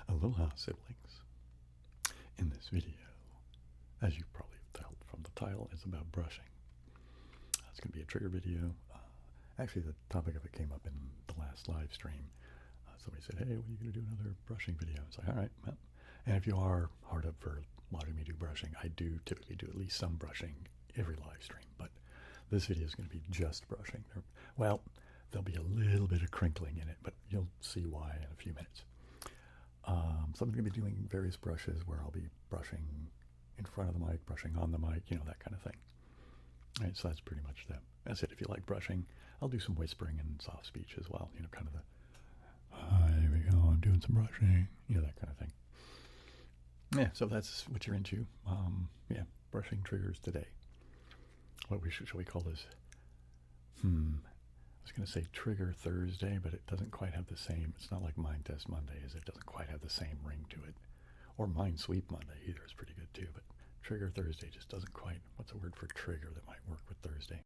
Aloha, siblings. In this video, as you probably told from the title, it's about brushing. It's going to be a trigger video. Actually, the topic of it came up in the last live stream. Somebody said, hey, when are you going to do another brushing video? It's like, all right, well. And if you are hard up for watching me do brushing, I do typically do at least some brushing every live stream, but this video is going to be just brushing. Well, there'll be a little bit of crinkling in it, but you'll see why in a few minutes. So I'm going to be doing various brushes where I'll be brushing in front of the mic, brushing on the mic, you know, that kind of thing. All right, so that's pretty much that. That's it. If you like brushing, I'll do some whispering and soft speech as well. You know, kind of the, here we go, I'm doing some brushing, you know, that kind of thing. Yeah, so that's what you're into. Yeah, brushing triggers today. What shall we call this? I was going to say Trigger Thursday, but it doesn't quite have the same. It's not like Mind Test Monday, it doesn't quite have the same ring to it. Or Mind Sweep Monday either is pretty good too, but Trigger Thursday just doesn't quite. What's a word for trigger that might work with Thursday?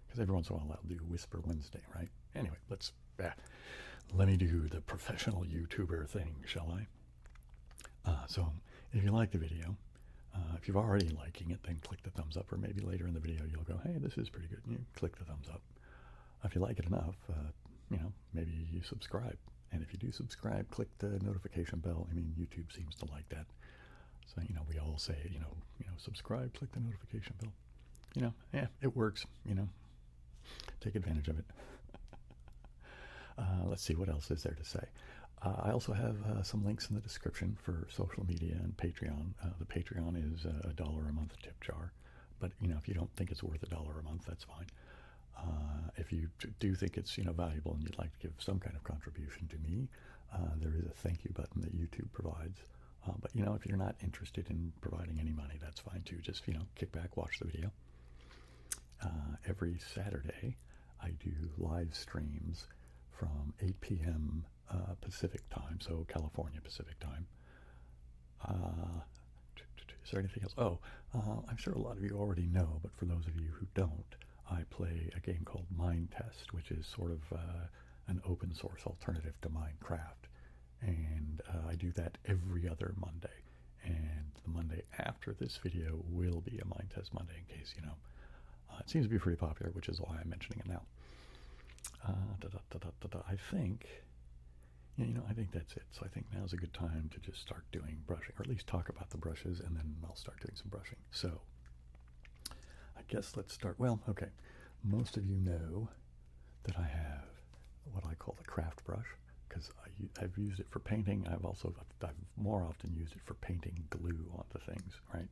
Because every once in a while I'll do Whisper Wednesday, right? Anyway, let me do the professional YouTuber thing, shall I? So if you like the video, if you're already liking it, then click the thumbs up, or maybe later in the video you'll go, hey, this is pretty good. You click the thumbs up. If you like it enough, you know, maybe you subscribe. And if you do subscribe, click the notification bell. I mean, YouTube seems to like that. So, you know, we all say, you know, subscribe, click the notification bell. You know, yeah, it works, you know. Take advantage of it. Let's see, what else is there to say? I also have some links in the description for social media and Patreon. The Patreon is $1 a month tip jar. But, you know, if you don't think it's worth $1 a month, that's fine. If you do think it's, you know, valuable and you'd like to give some kind of contribution to me, there is a thank you button that YouTube provides. But, you know, if you're not interested in providing any money, that's fine too. Just, you know, kick back, watch the video. Every Saturday, I do live streams from 8 p.m. Pacific time, so California Pacific time. Is there anything else? Oh, I'm sure a lot of you already know, but for those of you who don't, I play a game called Mind Test, which is sort of an open source alternative to Minecraft. And I do that every other Monday. And the Monday after this video will be a Mind Test Monday, in case, you know. It seems to be pretty popular, which is why I'm mentioning it now. I think, you know, I think that's it. So I think now's a good time to just start doing brushing, or at least talk about the brushes, and then I'll start doing some brushing. So I guess let's start. Well, okay. Most of you know that I have what I call the craft brush, because I've used it for painting. I've more often used it for painting glue onto things, right?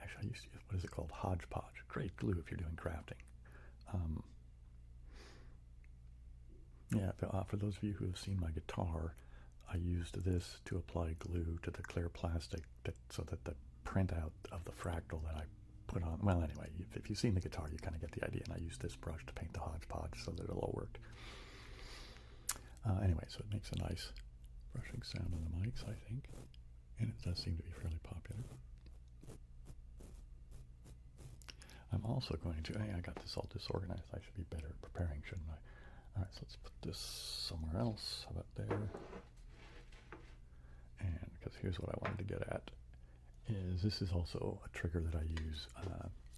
Actually, I used to use, what is it called? Hodgepodge. Great glue if you're doing crafting. Yeah, for those of you who have seen my guitar, I used this to apply glue to the clear plastic so that the printout of the fractal that I put on, well, anyway, if you've seen the guitar, you kind of get the idea, and I used this brush to paint the hodgepodge so that it'll all work. Anyway, so it makes a nice brushing sound on the mics, I think, and it does seem to be fairly popular. I'm also going to, hey, I got this all disorganized. I should be better at preparing, shouldn't I? All right, so let's put this somewhere else. How about there? And because here's what I wanted to get at, is this is also a trigger that I use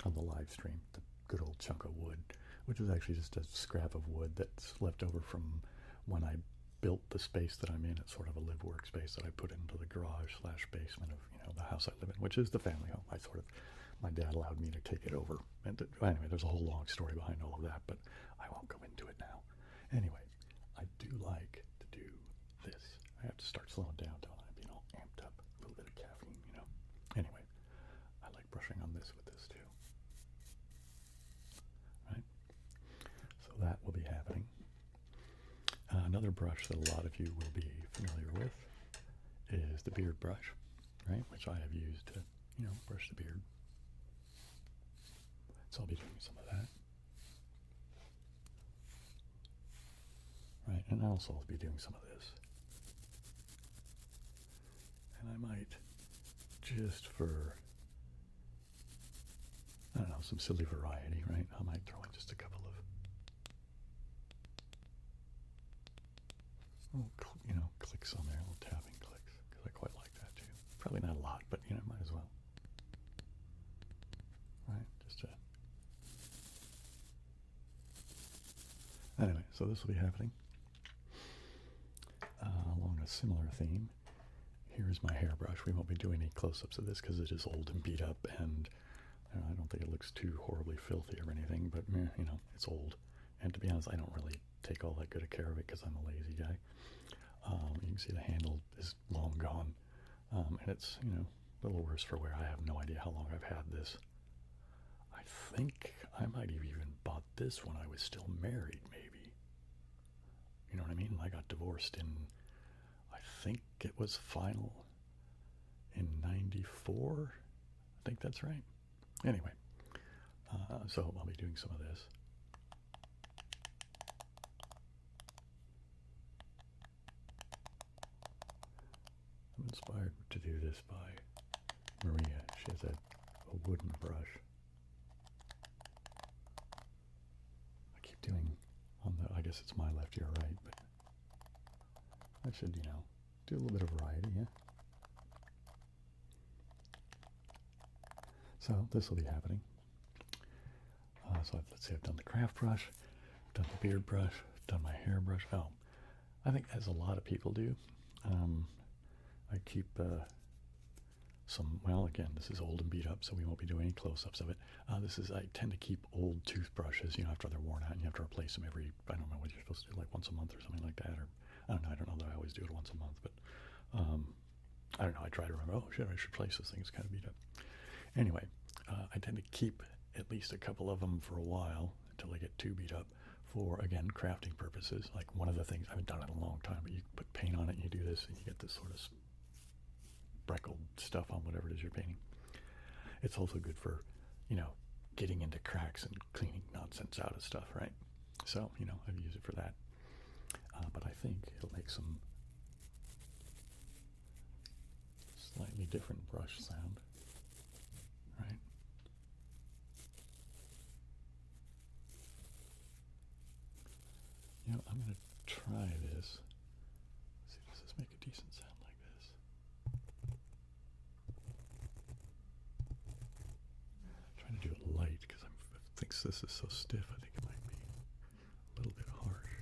on the live stream, the good old chunk of wood, which is actually just a scrap of wood that's left over from when I built the space that I'm in. It's sort of a live workspace that I put into the garage / basement of, you know, the house I live in, which is the family home. My dad allowed me to take it over. And anyway, there's a whole long story behind all of that, but I won't go into it now. Anyway, I do like to do this. I have to start slowing down, don't I? Being all amped up, a little bit of caffeine, you know. Anyway, I like brushing on this with this too. Right? So that will be happening. Another brush that a lot of you will be familiar with is the beard brush, right? Which I have used to, you know, brush the beard. So I'll be doing some of that. Right, and also I'll be doing some of this. And I might, just for, I don't know, some silly variety, right? I might throw in just a couple of, little, clicks on there, little tapping clicks, because I quite like that too. Probably not a lot, but might as well. Right, just to... Anyway, so this will be happening along a similar theme. Here's my hairbrush. We won't be doing any close-ups of this because it is old and beat up, and I don't think it looks too horribly filthy or anything, but it's old. And to be honest, I don't really take all that good a care of it because I'm a lazy guy. You can see the handle is long gone, and it's a little worse for wear. I have no idea how long I've had this. I think I might have even bought this when I was still married, maybe. You know what I mean? I got divorced in, I think it was final in '94. I think that's right. Anyway, so I'll be doing some of this. I'm inspired to do this by Maria. She has a wooden brush. I keep doing I guess it's my left, your right, but I should, do a little bit of variety, yeah? So this will be happening. So let's see, I've done the craft brush, done the beard brush, done my hairbrush. Oh, I think as a lot of people do, I keep well, again, this is old and beat up, so we won't be doing any close-ups of it. I tend to keep old toothbrushes, after they're worn out, and you have to replace them every, I don't know what you're supposed to do, like once a month or something like that, or, I don't know that I always do it once a month, but, I don't know, I try to remember, oh shit, I should replace this thing, it's kind of beat up. Anyway, I tend to keep at least a couple of them for a while, until they get too beat up, for, again, crafting purposes. Like one of the things, I haven't done it in a long time, but you put paint on it and you do this, and you get this sort of speckled stuff on whatever it is you're painting. It's also good for, getting into cracks and cleaning nonsense out of stuff, right? So, I've used it for that. But I think it'll make some slightly different brush sound, right? I'm going to try this. See, does this make a decent sound like this? I'm trying to do it light because I think this is so stiff. I think it might be a little bit harsh.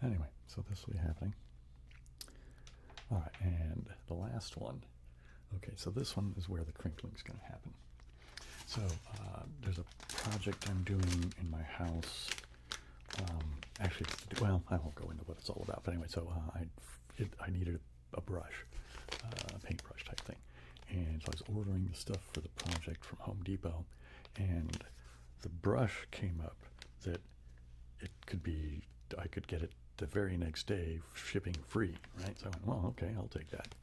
Anyway, so this will be happening. All right, and the last one. Okay, so this one is where the crinkling is going to happen. So there's a project I'm doing in my house. Actually, well, I won't go into what it's all about. But anyway, so I needed a brush, a paintbrush type thing. And so I was ordering the stuff for the project from Home Depot. And the brush came up that I could get it the very next day, shipping free, right? So I went, well, okay, I'll take that.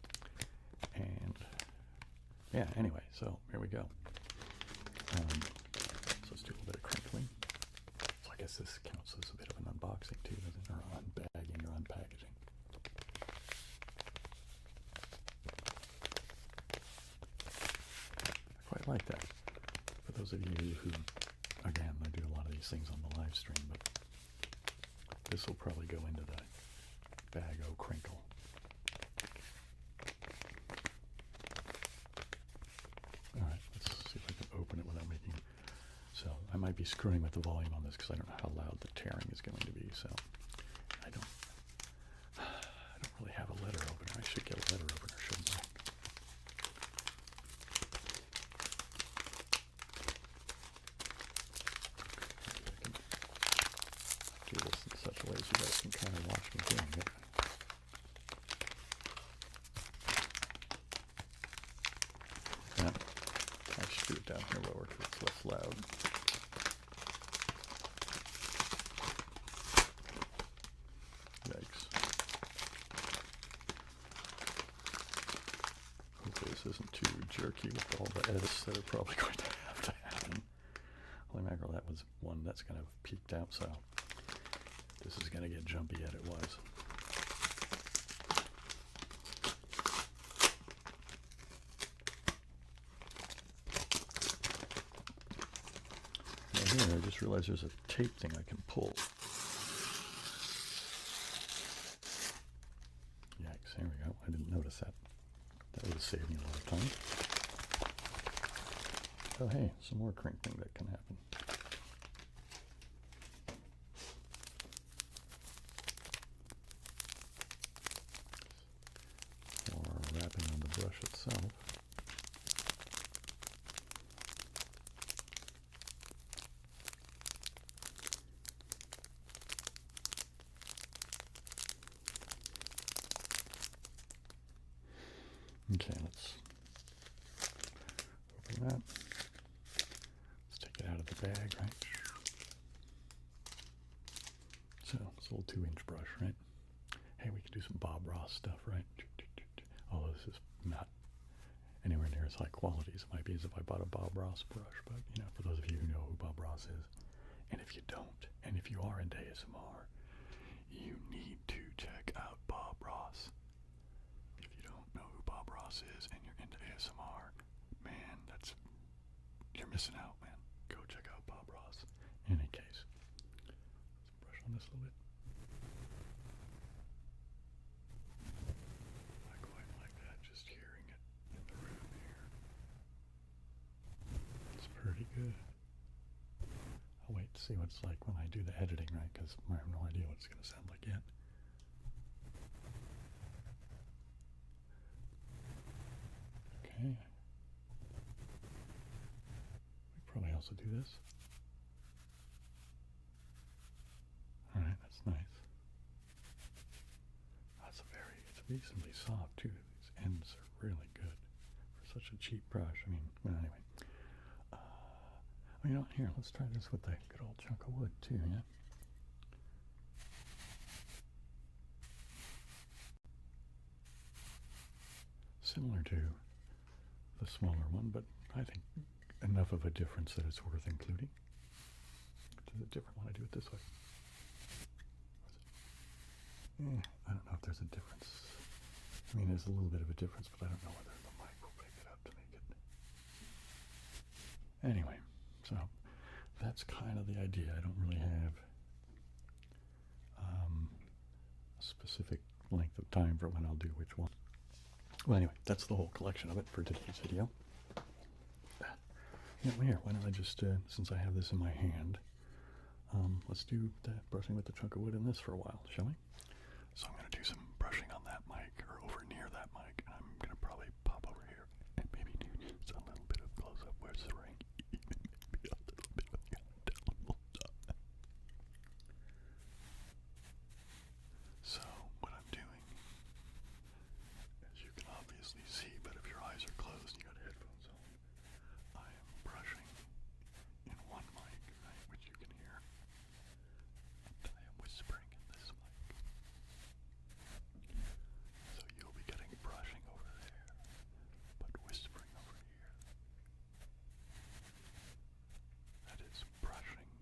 And yeah, anyway, so here we go. So let's do a little bit of crinkling. So I guess this counts as a bit of an unboxing too, doesn't it? Or unbagging or unpackaging. I quite like that. For those of you who, again, I do a lot of these things on the live stream, but this will probably go into the bag-o crinkle. Alright, let's see if I can open it without making... So, I might be screwing with the volume on this because I don't know how loud the tearing is going to be, so... I don't really have a letter opener. I should get a letter opener, shouldn't I? Do this in such a way so you guys can kind of watch me doing it. Yeah, I should do it down here lower because it's less loud. Yikes. Hopefully this isn't too jerky with all the edits that are probably going to have to happen. Holy mackerel, that was one that's kind of peaked out, so this is going to get jumpy yet it was. here, I just realized there's a tape thing I can pull. Yikes, there we go. I didn't notice that. That would have saved me a lot of time. Oh hey, some more crinkling that can happen. Or wrapping on the brush itself. Okay, let's open that. Let's take it out of the bag, right? So, it's a little 2-inch brush, right? Hey, we could do some Bob Ross stuff, right? Although this is not anywhere near as high quality as it might be as if I bought a Bob Ross brush, but, you know, for those of you who know who Bob Ross is, and if you don't, and if you are into ASMR, you need to check out Bob Ross. If you don't know who Bob Ross is and you're into ASMR, man, you're missing out, man. Go check out Bob Ross. In any case, let's brush on this a little bit. Not quite like that, just hearing it in the room here. It's pretty good. I'll wait to see what it's like when I do the editing, right? Because I have no idea what it's going to sound like yet. Okay. We probably also do this. Alright, that's nice. It's reasonably soft too. These ends are really good for such a cheap brush. I mean, well, anyway. You know, here, let's try this with a good old chunk of wood too, yeah? Similar to the smaller one, but I think enough of a difference that it's worth including. Is it different when I do it this way? I don't know if there's a difference. I mean, there's a little bit of a difference, but I don't know whether the mic will pick it up to make it. Anyway, so that's kind of the idea. I don't really have a specific length of time for when I'll do which one. Well, anyway, that's the whole collection of it for today's video. Yeah, well, here, why don't I just, since I have this in my hand, let's do that brushing with the chunk of wood in this for a while, shall we? So I'm going to do some brushing on that mic, or over near that mic, and I'm going to probably pop over here and maybe do just a little bit of close-up where's the ring, even maybe a little bit of So what I'm doing, as you can obviously see, but if your eyes are closed and you got headphones on, I am brushing in one mic, right, which you can hear, and I am whispering in this mic. So you'll be getting brushing over there, but whispering over here. That is brushing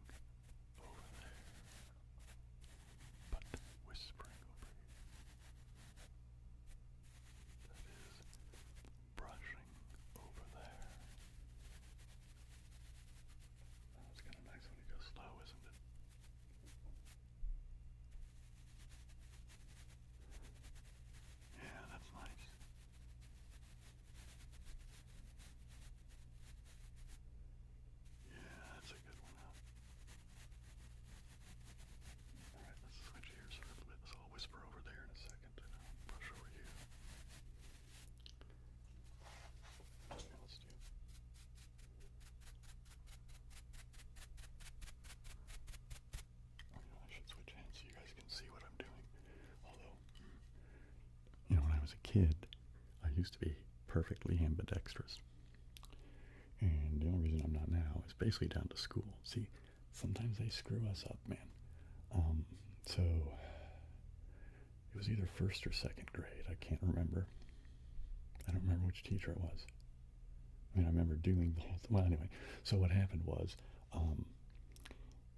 over there, but whispering over here. That is brushing over there. That's kind of nice when you go slow, isn't it? Yeah, that's nice. Yeah, that's a good one. Alright, let's switch gears for a little bit. So I'll whisper over there in a second and I'll brush over here. Okay, let's do. I should switch hands so you guys can see what I'm doing. Although, you know, when I was a kid, I used to be perfectly ambidextrous. And the only reason I'm not now is basically down to school. See, sometimes they screw us up, man. So it was either first or second grade. I can't remember. I don't remember which teacher it was. I mean, I remember doing the whole thing. Well, anyway, so what happened was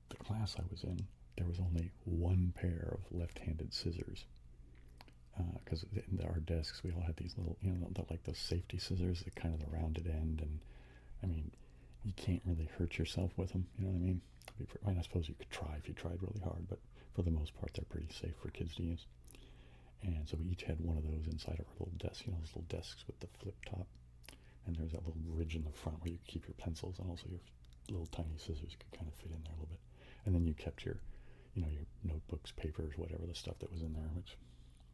the class I was in, there was only one pair of left-handed scissors. Because in our desks, we all had these little, you know, like those safety scissors, the kind of the rounded end. And I mean, you can't really hurt yourself with them. You know what I mean? I mean, I suppose you could try if you tried really hard, but for the most part, they're pretty safe for kids to use. And so we each had one of those inside of our little desk, you know, those little desks with the flip top. And there's that little ridge in the front where you keep your pencils, and also your little tiny scissors could kind of fit in there a little bit. And then you kept your, you know, your notebooks, papers, whatever the stuff that was in there, which,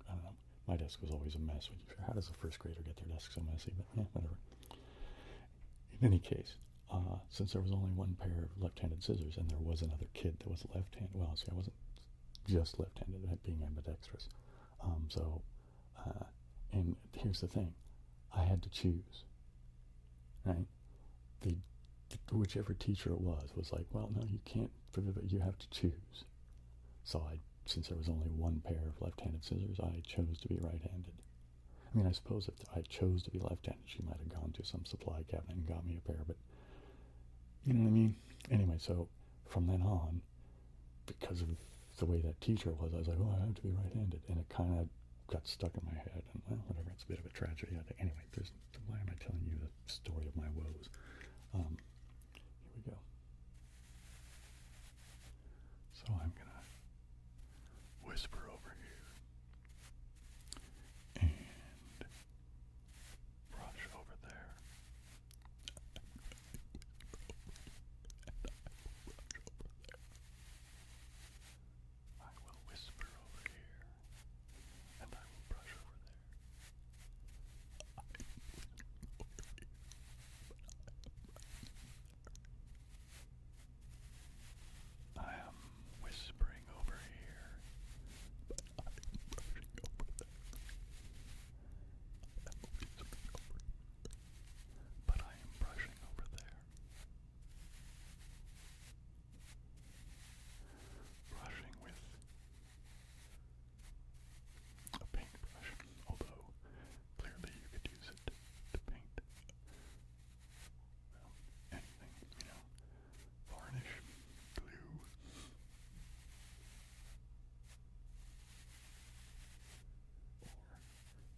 I don't know. My desk was always a mess. How does a first grader get their desk so messy? But yeah, whatever. In any case, since there was only one pair of left-handed scissors, and there was another kid that was left-handed, well, see, I wasn't just left-handed, being ambidextrous. And here's the thing, I had to choose, right? Whichever teacher it was like, well, no, you can't, you have to choose. So since there was only one pair of left-handed scissors, I chose to be right-handed. I mean, I suppose if I chose to be left-handed, she might have gone to some supply cabinet and got me a pair, but you know what I mean? Anyway, so from then on, because of the way that teacher was, I was like, oh, I have to be right-handed. And it kind of got stuck in my head. And, well, whatever, it's a bit of a tragedy. Anyway, why am I telling you the story of my woes? Here we go. So I'm going to whisper over here and brush over there. I will whisper over here, and I will brush over there. I am whispering over here, but I am brushing over there. But I am brushing over there. Brushing with a paintbrush, although clearly you could use it to paint, well, anything, you know, varnish, glue, or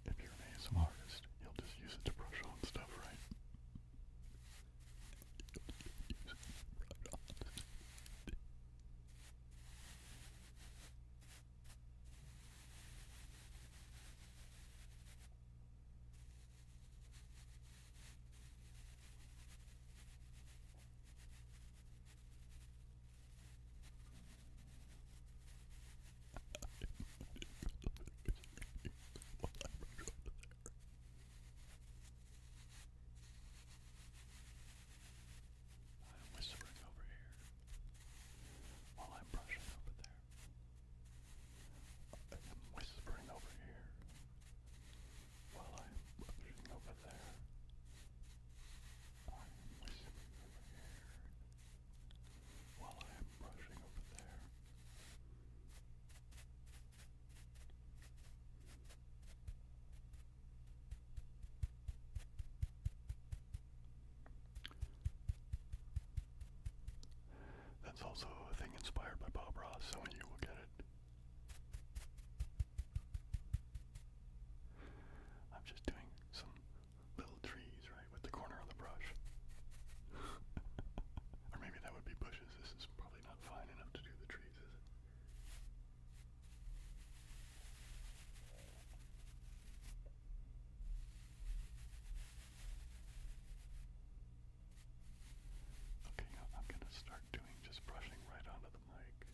if you're an ASMR artist, you'll just use it to brush on stuff, right? Use it to brush on stuff. I'm whispering over here while I'm brushing over there. I am whispering over here while I'm brushing over there. I am whispering over here while I am brushing over there. That's also a thing inspired by Bob Ross, some of you will get it. I'm just doing some little trees, right, with the corner of the brush. Or maybe that would be bushes. This is probably not fine enough to do the trees, is it? Okay, I'm going to start doing just brushing right onto the mic.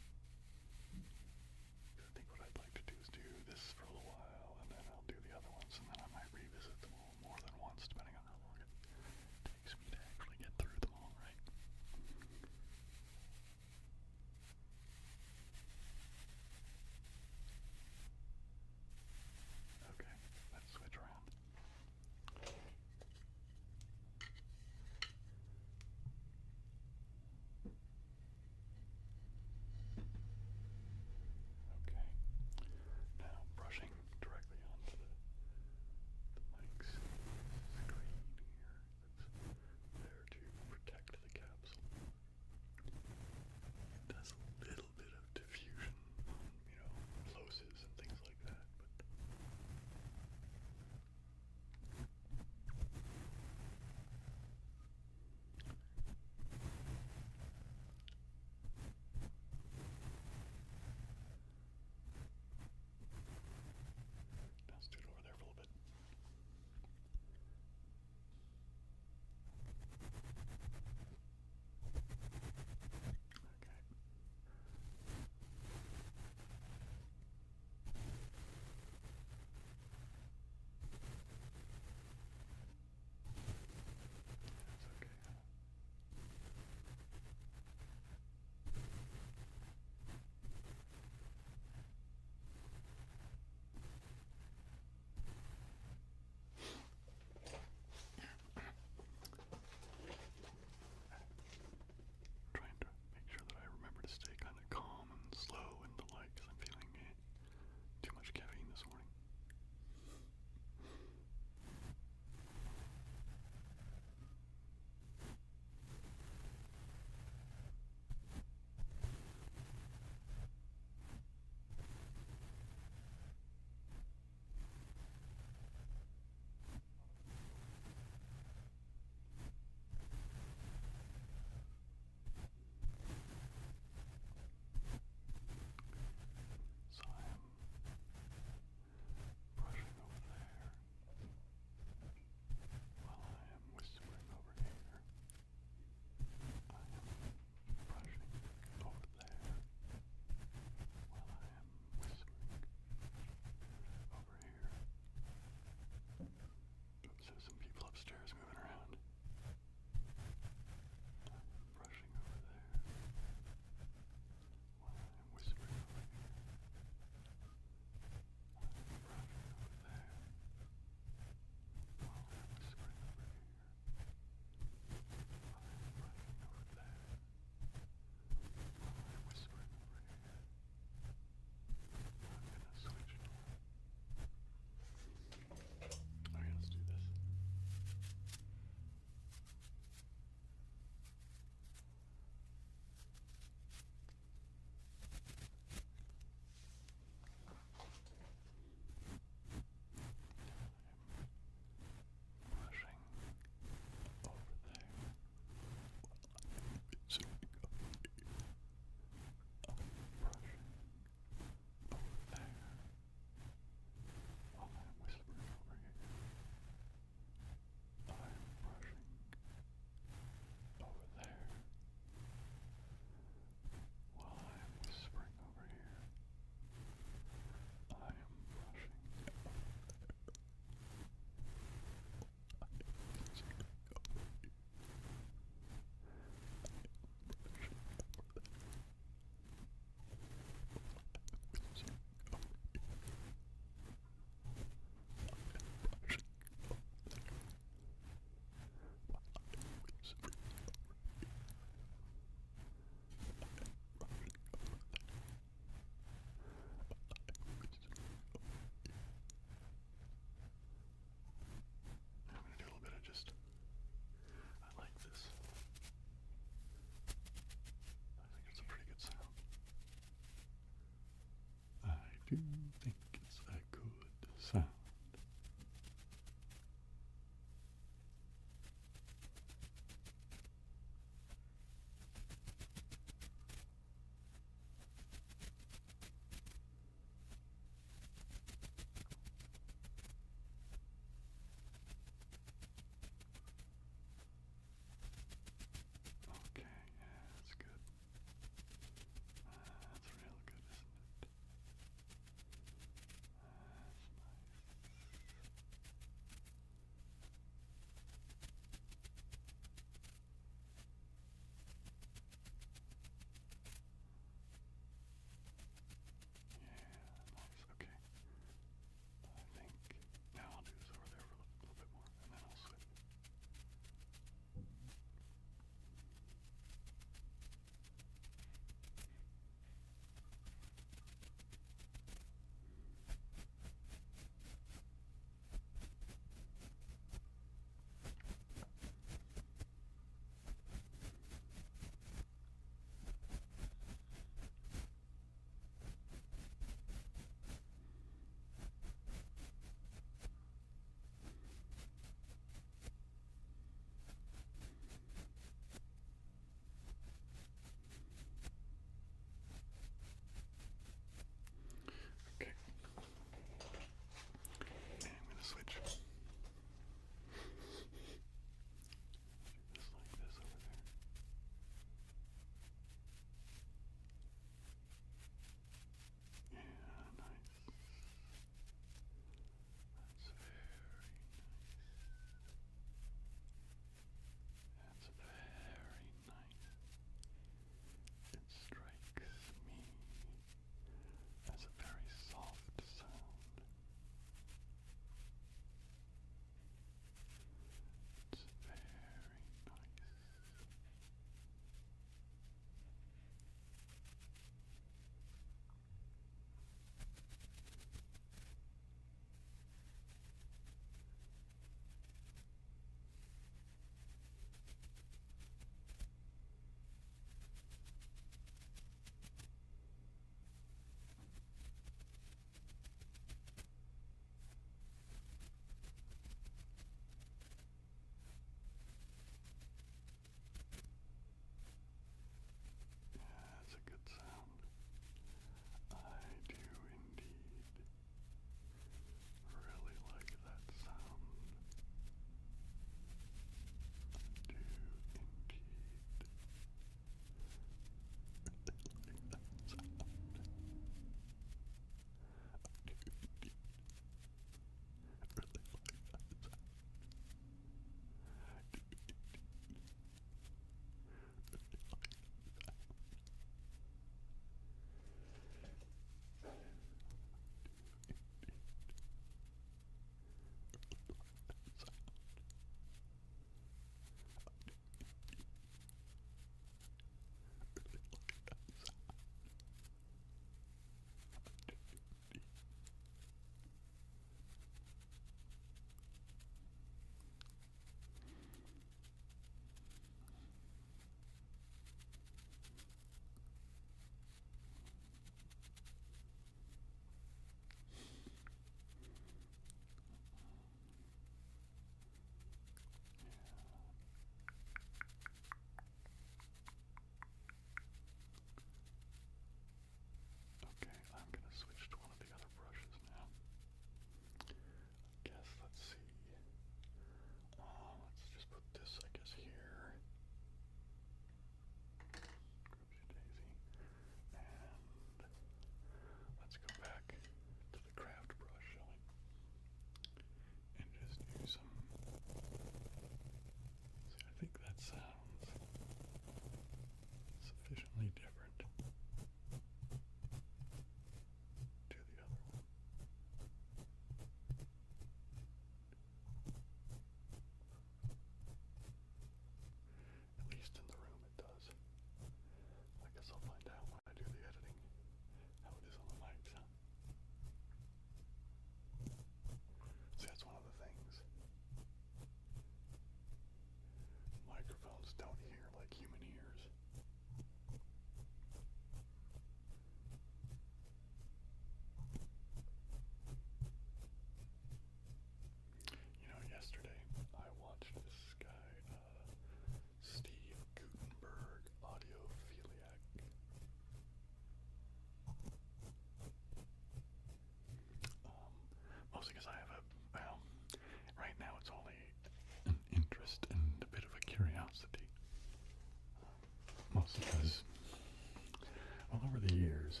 Well, over the years,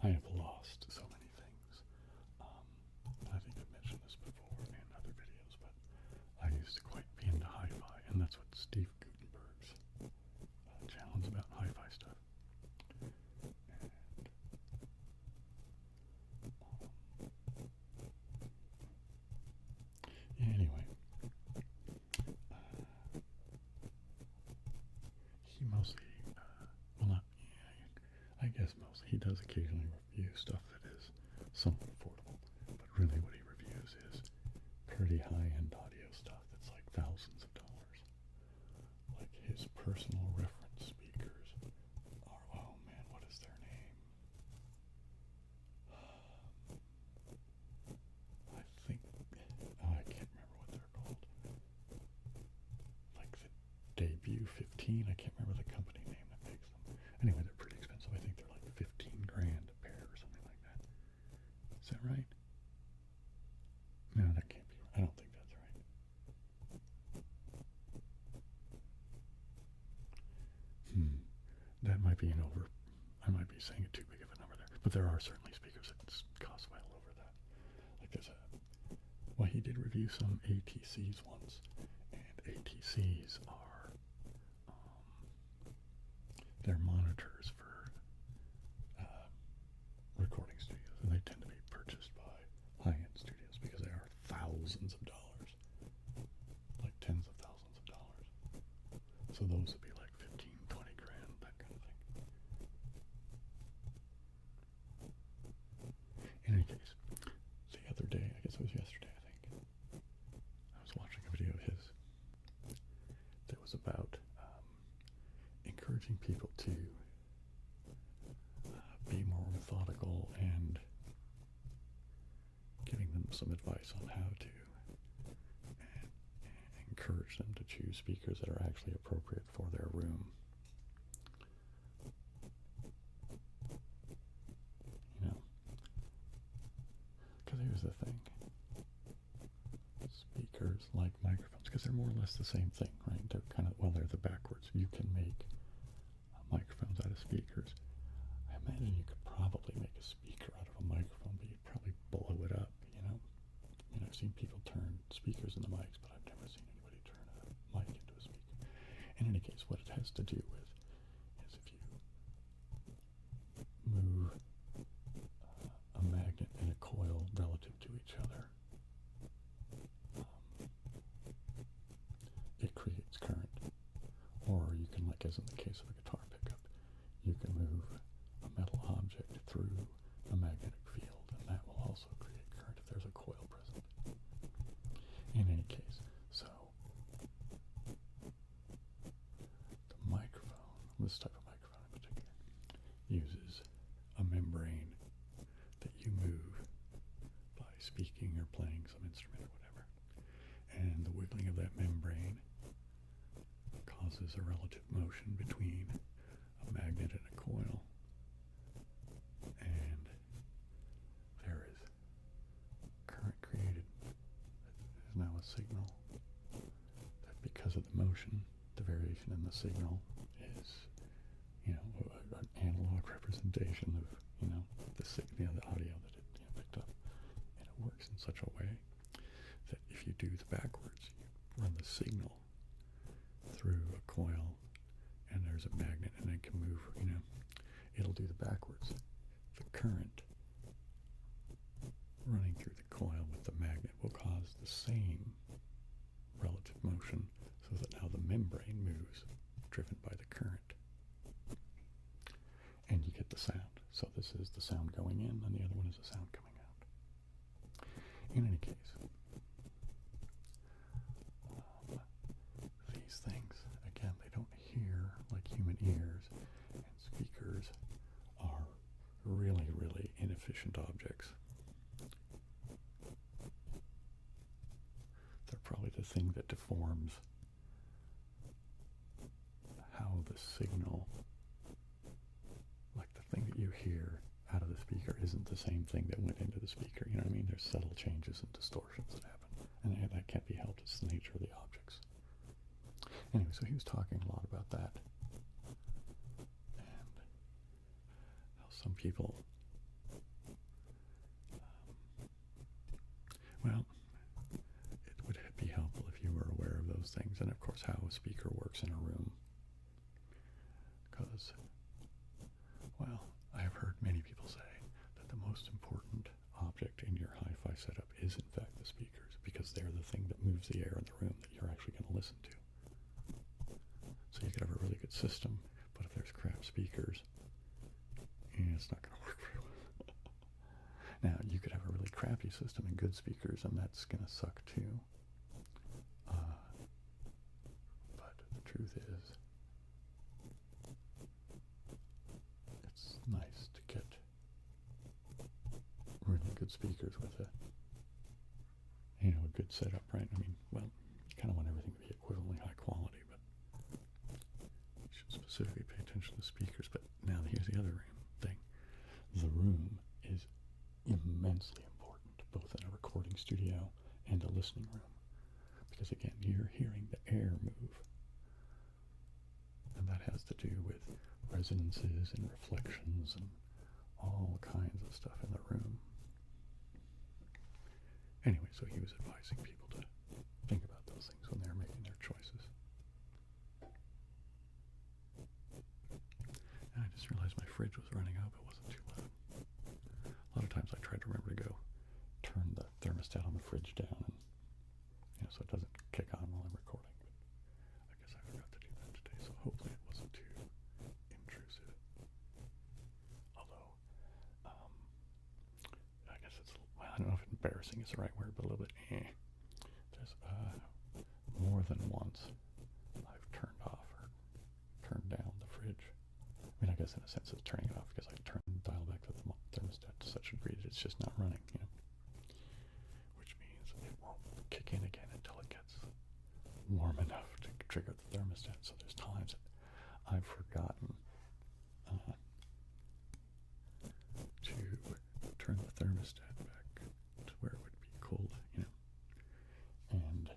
I have lost so many things. I think I've mentioned this before in other videos, but I used to quite be into hi-fi, and that's what Steve Gutenberg's challenge about hi-fi stuff. And anyway, he mostly, well, not, yeah, I guess mostly, he does occasionally review stuff that is somewhat affordable, but really what he reviews is pretty high-end audio stuff that's like thousands of dollars. Like his personal reference speakers are, oh man, what is their name? I think, I can't remember what they're called. Like the Debut 15, I can't remember the company name that makes them. Anyway, they're pretty expensive. I think they're like 15 grand a pair or something like that. Is that right? No, that can't be right. I don't think that's right. That might be I might be saying it too big of a number there. But there are certainly speakers that cost well over that. Like well, he did review some ATCs once, and ATCs are, they're monitors for recording studios, and they tend to be purchased by high-end studios because they are thousands of dollars, like tens of thousands of dollars. So those would be like 15, 20 grand, that kind of thing. In any case, the other day, I guess it was yesterday, I think, I was watching a video of his that was about encouraging people to be more methodical and giving them some advice on how to encourage them to choose speakers that are actually appropriate for their room. You know, because here's the thing. Speakers, like microphones, because they're more or less the same thing, right? They're kind of, well, they're the backwards. You can make microphones out of speakers. I imagine you could probably make a speaker out of a microphone, but you'd probably blow it up, you know? I mean, I've seen people turn speakers into mics, but I've never seen anybody turn a mic into a speaker. In any case, what it has to do with is if you move a magnet and a coil relative to each other, it creates current. Or you can, like as in the case of a guitar pickup, you can move a metal object through a magnetic field, and that will also create current if there's a coil present. In any case, so the microphone, this type of microphone in particular, uses a membrane that you move by speaking or playing some instrument or whatever. And the wiggling of that membrane causes a relative motion between a magnet and a coil. And there is current created that is now a signal that because of the motion, the variation in the signal is, you know, an analog representation of, you know, the audio that it picked up. And it works in such a way that if you do the backwards, you run the signal through a coil and there's a magnet and it can move, you know, it'll do the backwards. The current running through the coil with the magnet will cause the same relative motion so that now the membrane moves driven by the current. And you get the sound. So this is the sound going in and the other one is the sound coming out. In any case, these things, again, they don't hear like human ears, and speakers are really, really inefficient objects. They're probably the thing that deforms how the signal, like the thing that you hear out of the speaker isn't the same thing that went into the speaker. You know what I mean? There's subtle changes and distortions that happen, and that can't be helped. It's the nature of the objects. Anyway, so he was talking a lot about that. And some people, well, it would be helpful if you were aware of those things, and of course how a speaker works in a room. Because, well, I have heard many people say that the most important object in your hi-fi setup is in fact the speakers, because they're the thing that moves the air in the room that you're actually going to listen to. So you could have a really good system, but if there's crap speakers, it's not going to work very well. Now, you could have a really crappy system and good speakers, and that's going to suck too. But the truth is, it's nice to get really good speakers with a, a good setup, right? I mean, well, you kind of want everything to be equivalently high quality, but you should specifically pay attention to the speakers. But now here's the other thing. The room is immensely important, both in a recording studio and a listening room, because again, you're hearing the air move, and that has to do with resonances and reflections and all kinds of stuff in the room. Anyway, so he was advising people to think about those things when they're making their choices. And I just realized my fridge was running up. It wasn't too loud. A lot of times I try to remember to go turn the thermostat on the fridge down, and so it doesn't kick on while I'm recording. But I guess I forgot to do that today, so hopefully it wasn't too intrusive. Although, I guess it's, well, I don't know if embarrassing is the right word, but a little bit There's more than once I've turned off or turned down the fridge. I mean, I guess in a sense it's turning it off, because I turned the dial back to the thermostat to such a degree that it's just not running, which means it won't kick in again until it gets warm enough to trigger the thermostat. So there's times that I've forgotten to turn the thermostat back to where it would be cold, and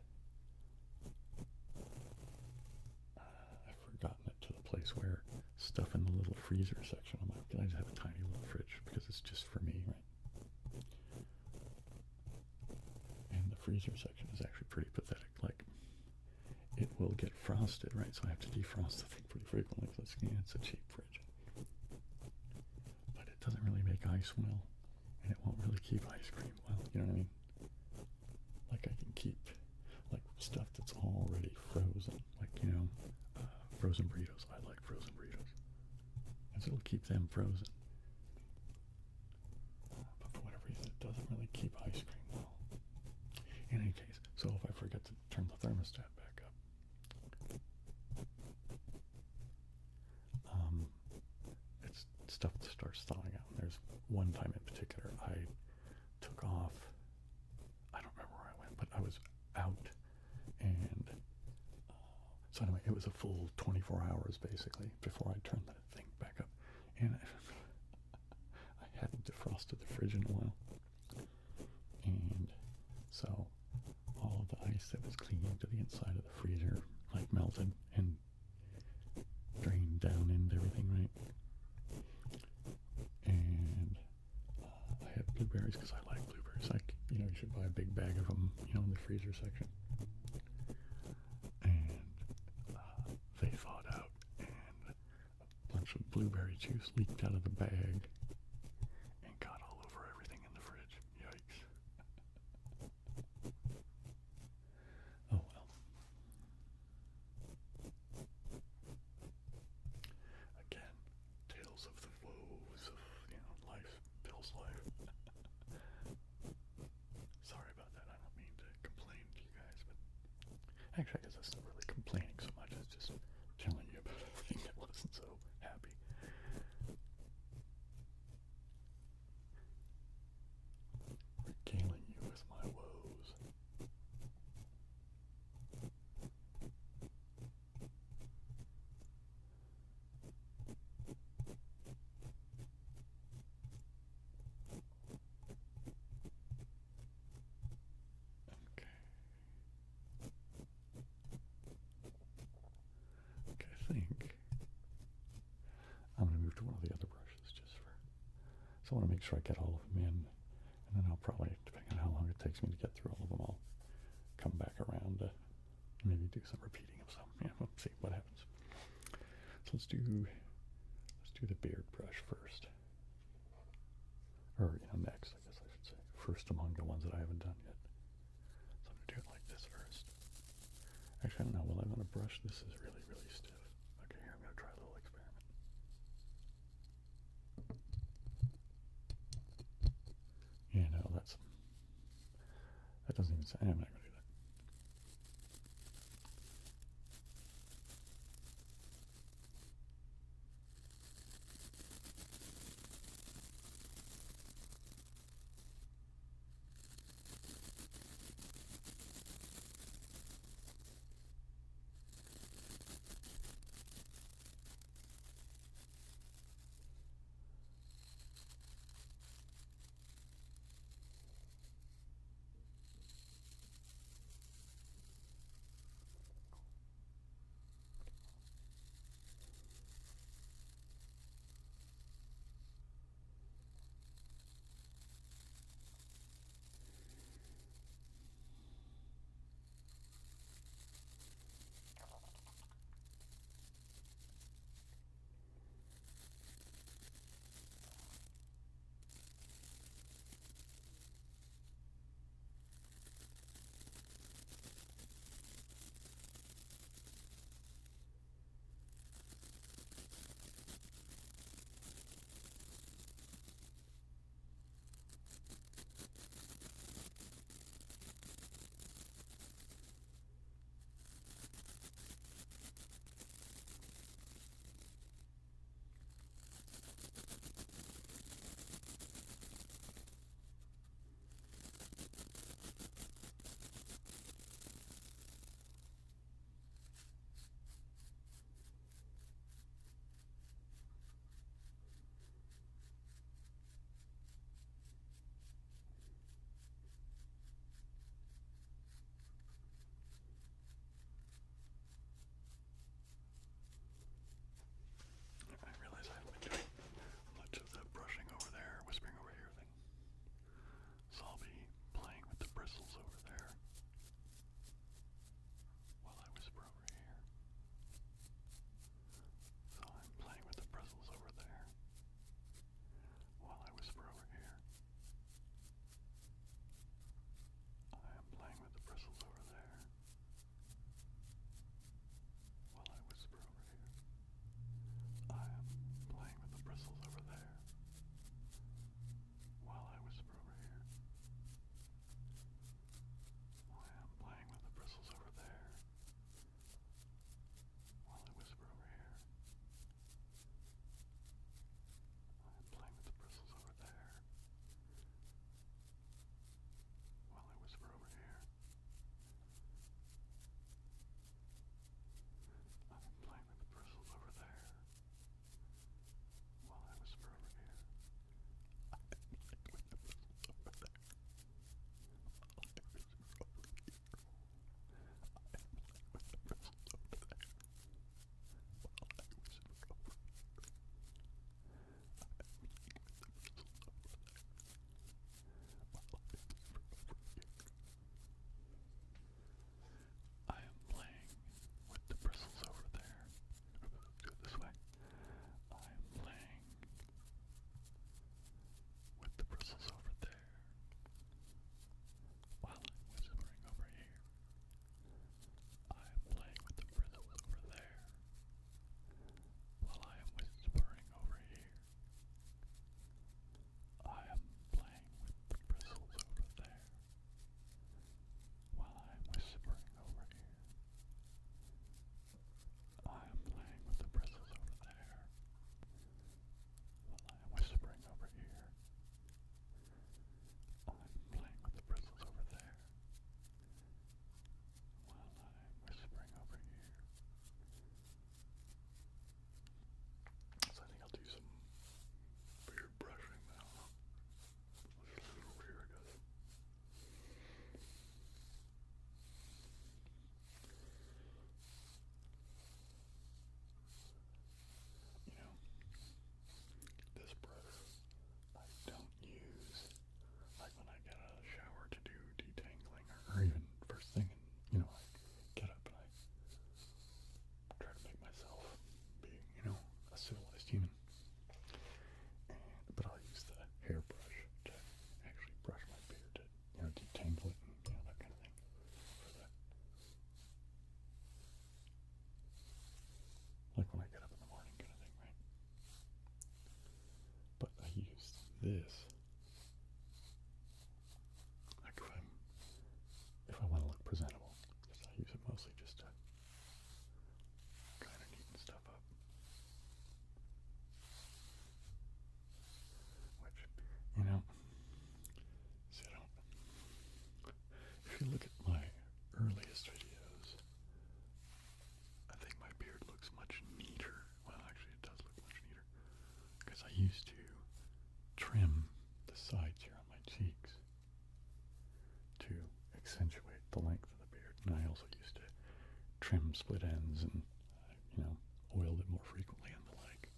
I've forgotten it to the place where stuff in the little freezer section, I'm like, I just have a tiny little fridge because it's just for me, right? And the freezer section is actually pretty pathetic. Like, it will get frosted, right? So I have to defrost the thing pretty frequently. So it's a cheap fridge, but it doesn't really make ice well, and it won't really keep ice cream well. You know what I mean? Like, I can keep like stuff that's already frozen, like frozen burritos. I like frozen burritos, and so it'll keep them frozen. But for whatever reason, it doesn't really keep ice cream well. In any case, so if I forget to turn the thermostat back up, it's stuff starts thawing out. And there's one time in particular I took off. I don't remember where I went, but I was out, and so anyway, it was a full 24 hours basically before I turned that thing back up, and I hadn't defrosted the fridge in a while, and so all of the ice that was clinging to the inside of the freezer like melted and drained down into everything, right? And I had blueberries because I like blueberries. Like, you should buy a big bag of them, in the freezer section. And they thawed out, and a bunch of blueberry juice leaked out of the bag and got all over everything in the fridge. Yikes. Oh well. Again, tales of the woes of, life, Bill's life. Sorry about that. I don't mean to complain to you guys, but actually I guess that's not really complaining so much. It's just telling you about a thing that wasn't so happy. Regaling you with my woes. Okay, I think I'm going to move to one of the other brushes just for So I want to make sure I get all of them in, and then I'll probably, depending on how long it takes me to get through all of them, I'll come back around to maybe do some repeating of some. Yeah, we'll see what happens. So let's do the beard brush first, or next, I guess I should say, first among the ones that I haven't done yet. So I'm gonna do it like this first. Actually, I don't know. Will I want to brush? This is really, really stiff. Okay, here I'm gonna try a little experiment. Yeah, no, that doesn't even sound. I'm not gonna do that. this. Like if I want to look presentable, because I use it mostly just to kind of neaten stuff up. Which, you know, see, I don't. If you look at my earliest videos, I think my beard looks much neater. Well, actually, it does look much neater because I used to trim the sides here on my cheeks to accentuate the length of the beard, and I also used to trim split ends and oiled it more frequently and the like.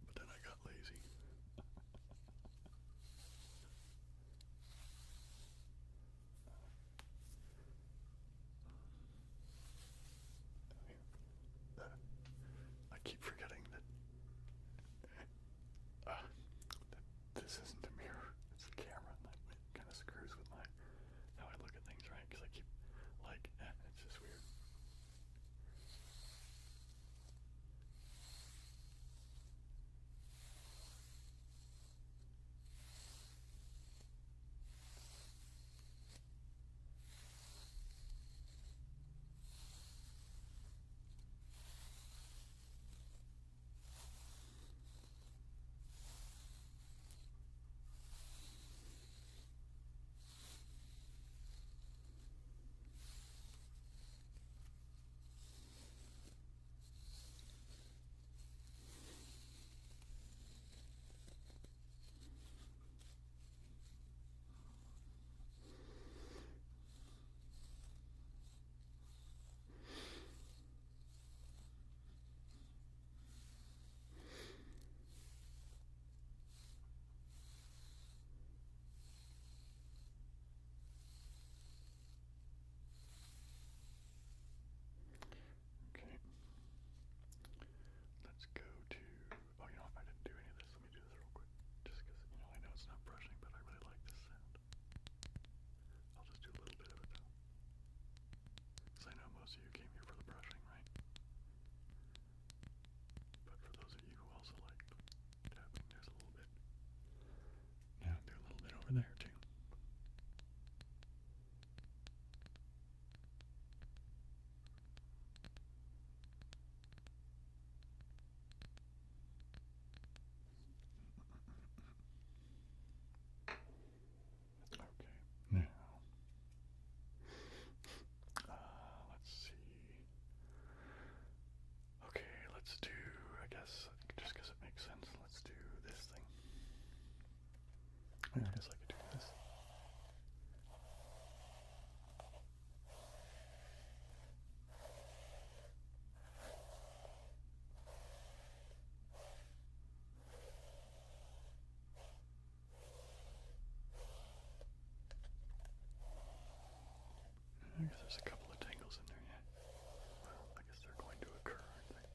But then I got lazy. I keep forgetting that this isn't a mirror, it's a camera, and that kind of screws with how I look at things, right? Because I keep, it's just weird. Let's go to, I didn't do any of this. Let me do this real quick. Just because, I know it's not brushing, but I really like this sound. I'll just do a little bit of it though. Because I know most of you came here for the brushing, right? But for those of you who also like tapping, there's a little bit. Now do a little bit over there too. Now, let's see. Okay, let's do, I guess, just because it makes sense, let's do this thing. I guess I could do this. I guess there's a couple of tangles in there yet. Well, I guess they're going to occur, aren't they?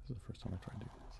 This is the first time I tried doing this.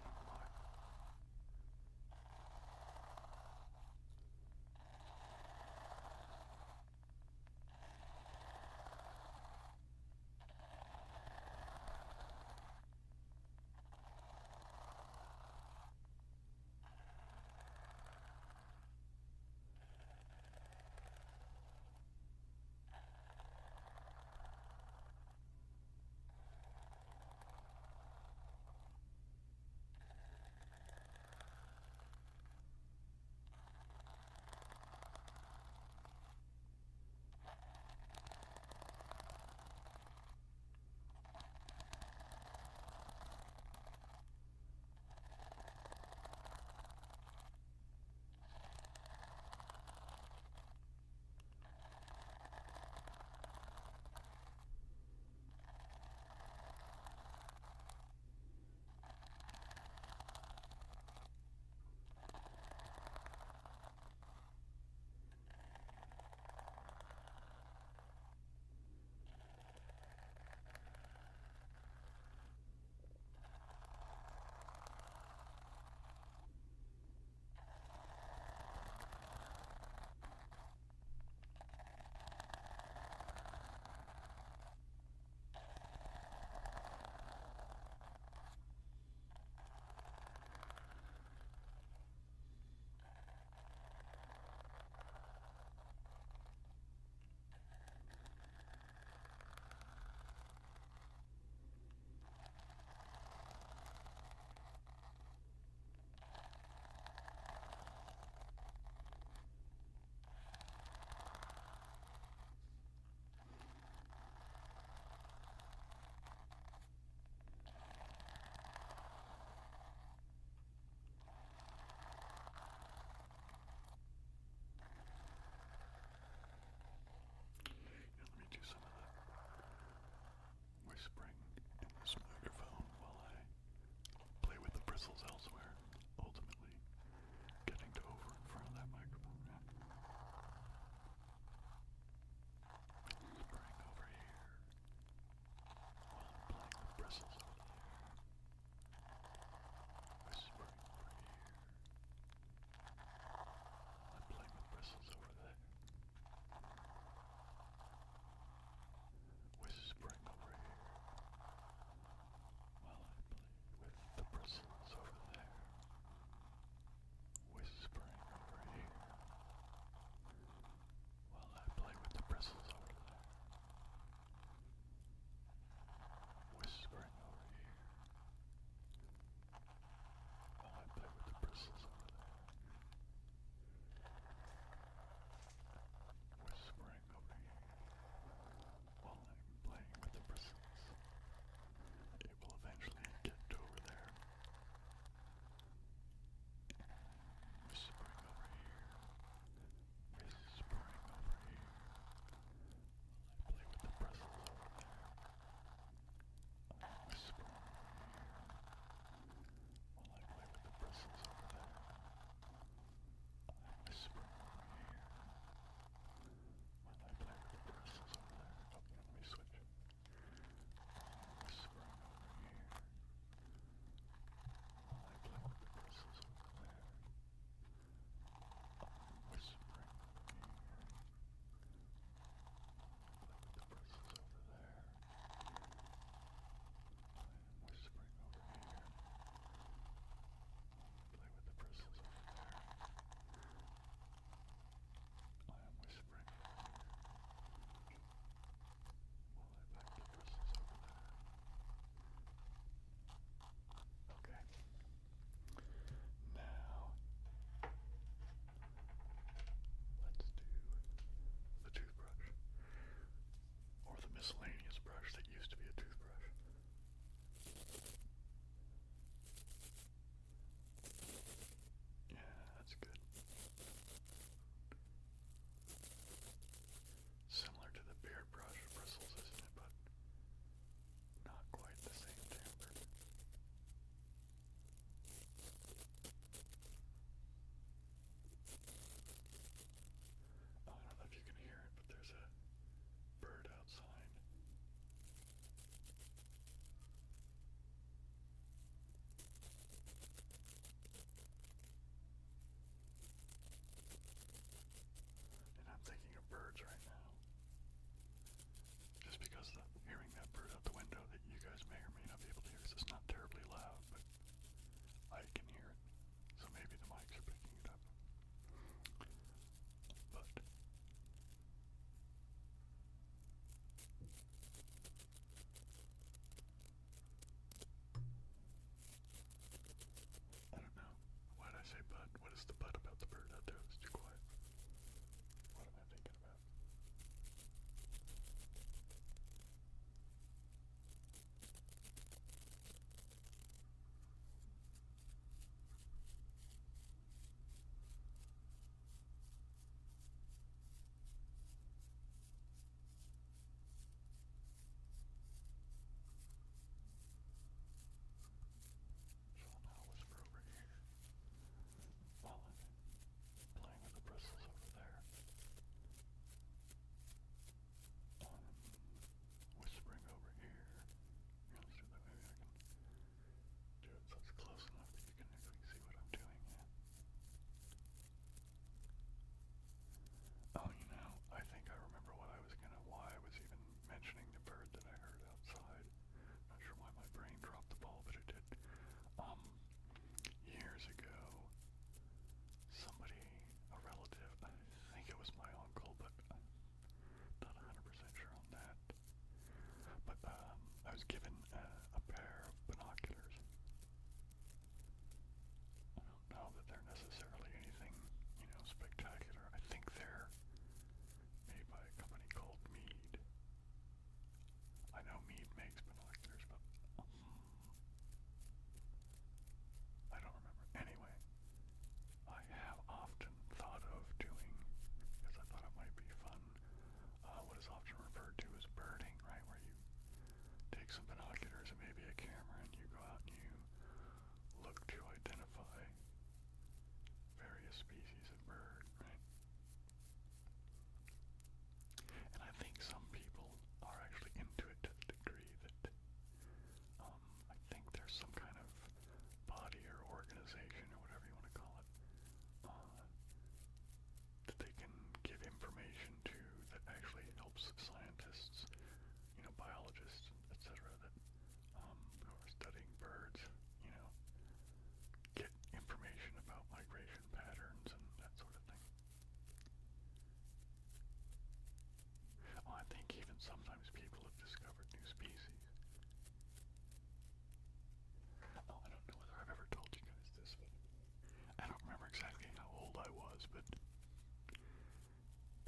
but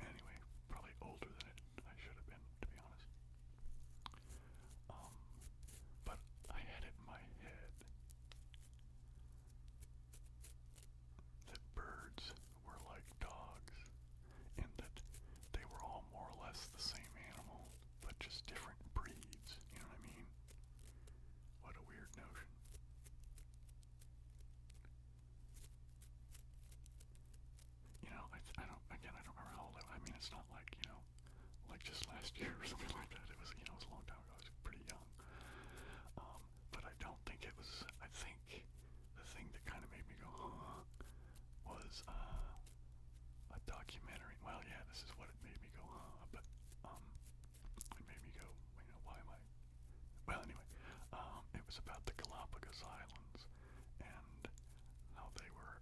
anyway, probably older than I should have been, to be honest. But I had it in my head that birds were like dogs, and that they were all more or less the same animal, but just different breeds, you know what I mean? What a weird notion. You know, I don't remember how old I mean, it's not like, you know, like just last year or something like that. It was, you know, it was a long time ago. I was pretty young. But I don't think it was, I think the thing that kind of made me go, huh, was a documentary. Well, yeah, this is what it made me go, huh, but it made me go, you know, why am I? Well, anyway, it was about the Galapagos Islands and how they were,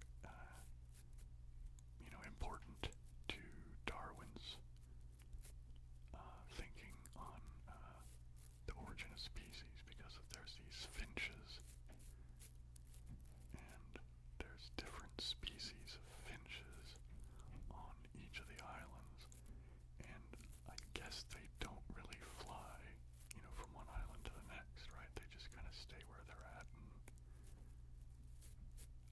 you know, important to Darwin's thinking on the origin of species, because there's these finches, and there's different species of finches on each of the islands, and I guess they don't really fly, you know, from one island to the next, right? They just kind of stay where they're at, and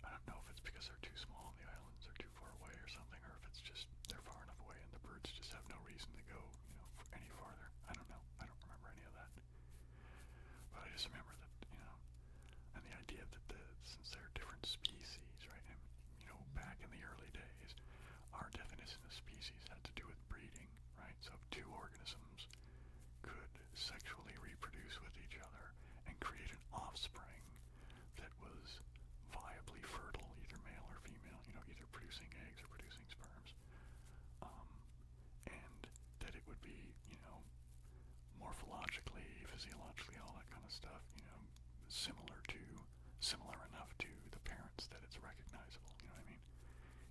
I don't know if it's because they're too small and the islands are too far away or something, or if it's just they're far enough away and the birds just have no reason to go, you know, any farther. I don't know. I don't remember any of that. But I just remember that, you know, and the idea that since they're different species, right, and, you know, back in the early days, our definition of species had to do with breeding, right? So if two organisms could sexually reproduce with each other and create an offspring that was viably fertile, either male or female, you know, either producing eggs or producing sperms, and that it would be, you know, morphologically, physiologically, all that kind of stuff, you know, similar enough to the parents that it's recognizable, you know what I mean?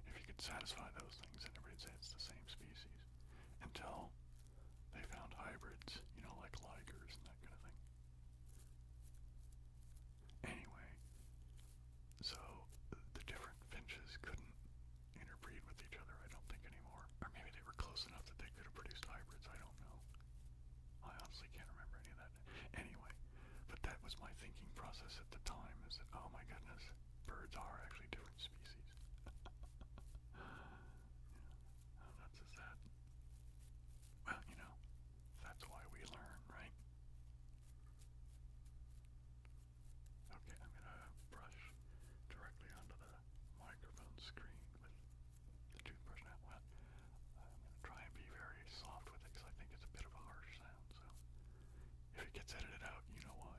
If you could satisfy those things, then everybody'd say it's the same species. Until they found hybrids, you know, like ligers and that kind of thing. Anyway, so the different finches couldn't interbreed with each other, I don't think, anymore. Or maybe they were close enough that they could have produced hybrids, I don't know. I honestly can't remember any of that. Anyway, but that was my thinking process at the time, is that, oh my goodness, birds are actually different species. How nuts is that? Well, you know, that's why we learn, right? Okay, I'm going to brush directly onto the microphone screen with the toothbrush now wet. I'm going to try and be very soft with it because I think it's a bit of a harsh sound, so if it gets edited out, you know why.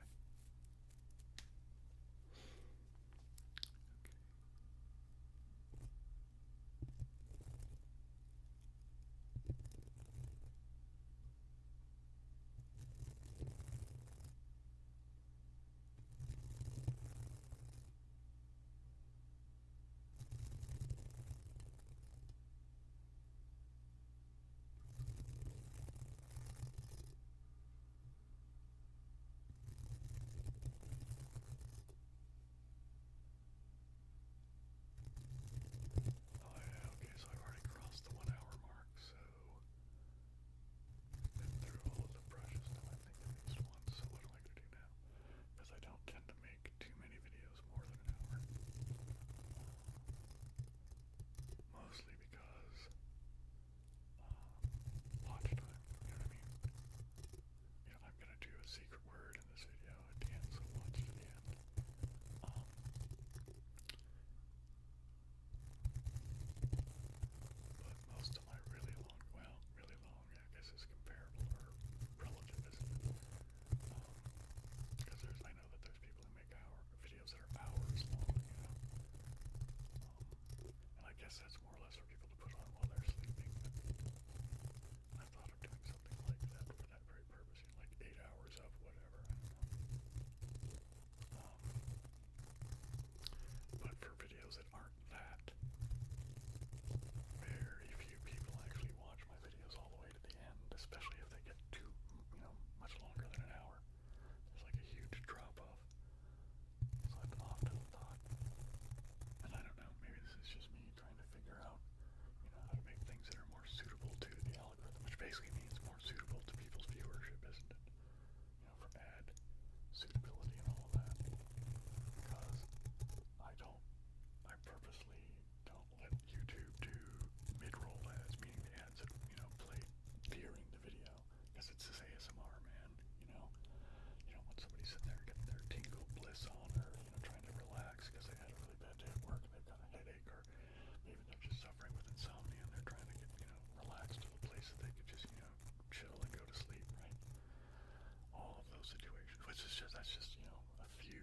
that's just, a few,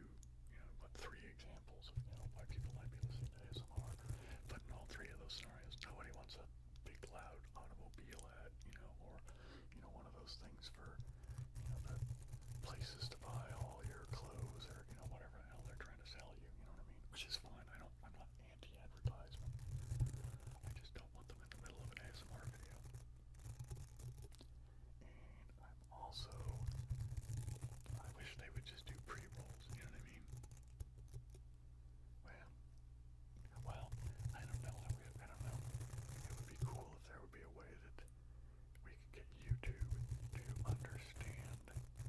three examples of, why people might be listening to ASMR. But in all three of those scenarios, nobody wants a big loud automobile ad, or, one of those things for, the places to buy all your clothes or, whatever the hell they're trying to sell you, you know what I mean? Which is fine. I'm not anti-advertisement. I just don't want them in the middle of an ASMR video. And I'm also, I wish they would just do pre-rolls, you know what I mean? Well, I don't know. I don't know. It would be cool if there would be a way that we could get YouTube to understand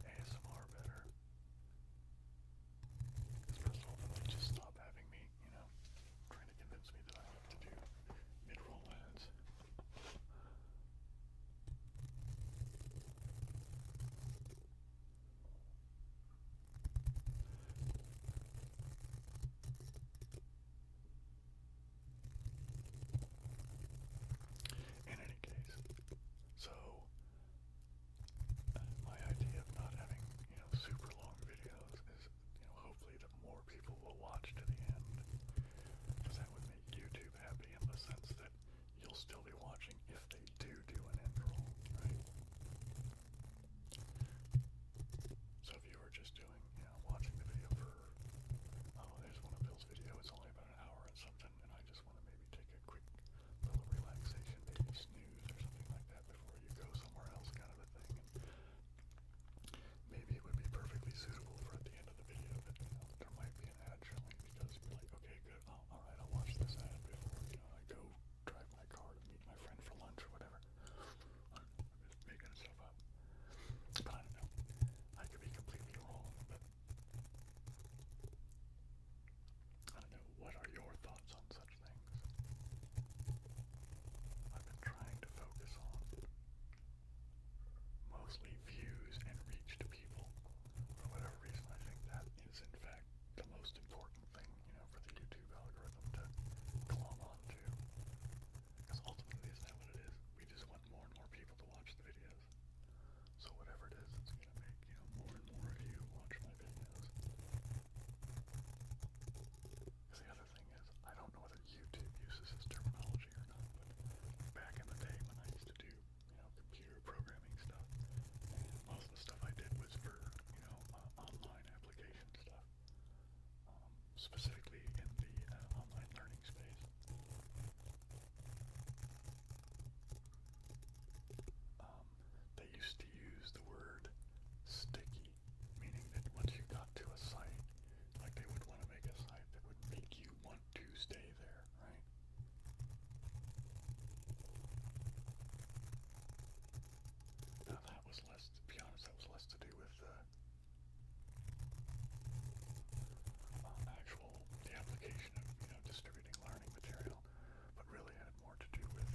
ASMR better. Because first of all, then they just stop having me, trying to convince me that I have to do mid-roll ads. In any case, so my idea of not having, super long videos is, hopefully that more people will watch to the end, because that would make YouTube happy in the sense that you'll still be watching if they do an end roll, right? So if you were just doing, watching the video for, oh, there's one of Bill's video, it's only about an hour and something, and I just want to maybe take a quick little relaxation, maybe snooze or something like that before you go somewhere else, kind of a thing. And maybe it would be perfectly suitable for at the end of the video that, there might be an ad showing, because you're like, okay, good, alright, I'll watch this ad before, I go drive my car to meet my friend for lunch or whatever. I'm just making stuff up. But I don't know. I could be completely wrong, but I don't know. What are your thoughts on such things? I've been trying to focus on mostly views and reach to people. For whatever reason, I think that is in fact the most important thing, for the YouTube algorithm to glom onto. Because ultimately, isn't that what it is? We just want more and more people to watch the videos. So whatever it is, it's going to make, more and more of you watch my videos. Because the other thing is, I don't know whether YouTube uses this terminology or not, but back in the day when I used to do, computer programming stuff, and most of the stuff I did was for, online application stuff, specifically in the online learning space. They used to use the word sticky, meaning that once you got to a site, like they would want to make a site that would make you want to stay there, right? Now that was less, to be honest, that was less to do with the application of, distributing learning material, but really had more to do with,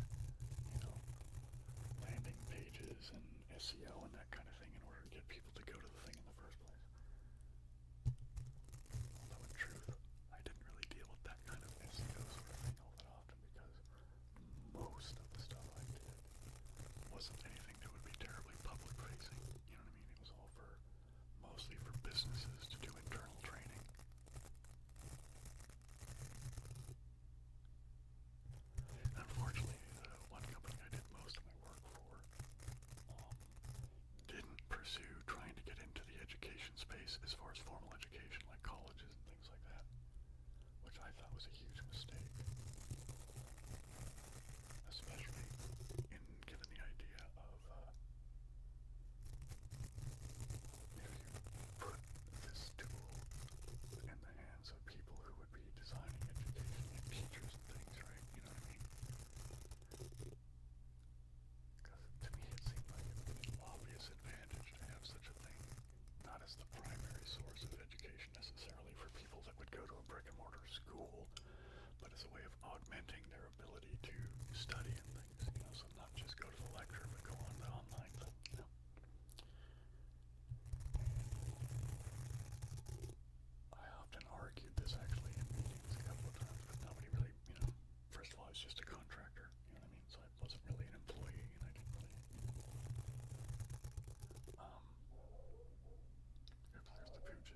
landing pages and SEO and that kind of thing in order to get people to go to the thing in the first place. Although in truth, I didn't really deal with that kind of SEO sort of thing all that often, because most of the stuff I did wasn't anything that would be terribly public facing, you know what I mean? It was all mostly for businesses to do internal training. Unfortunately, the one company I did most of my work for didn't pursue trying to get into the education space as far as formal education, like colleges and things like that, which I thought was a huge mistake, especially given the idea of if you put this tool in the hands of people who would be designing education, like teachers and things, right? You know what I mean? Because to me it seemed like it would be an obvious advantage to have such a thing, not as the primary source of education necessarily for people that would go to a brick and mortar school, but as a way of augmenting their ability to study and things, so not just go to the lecture, but go on the online thing, I often argued this actually in meetings a couple of times, but nobody really, first of all, I was just a contractor, you know what I mean? So I wasn't really an employee, and I didn't really, oops, there's the food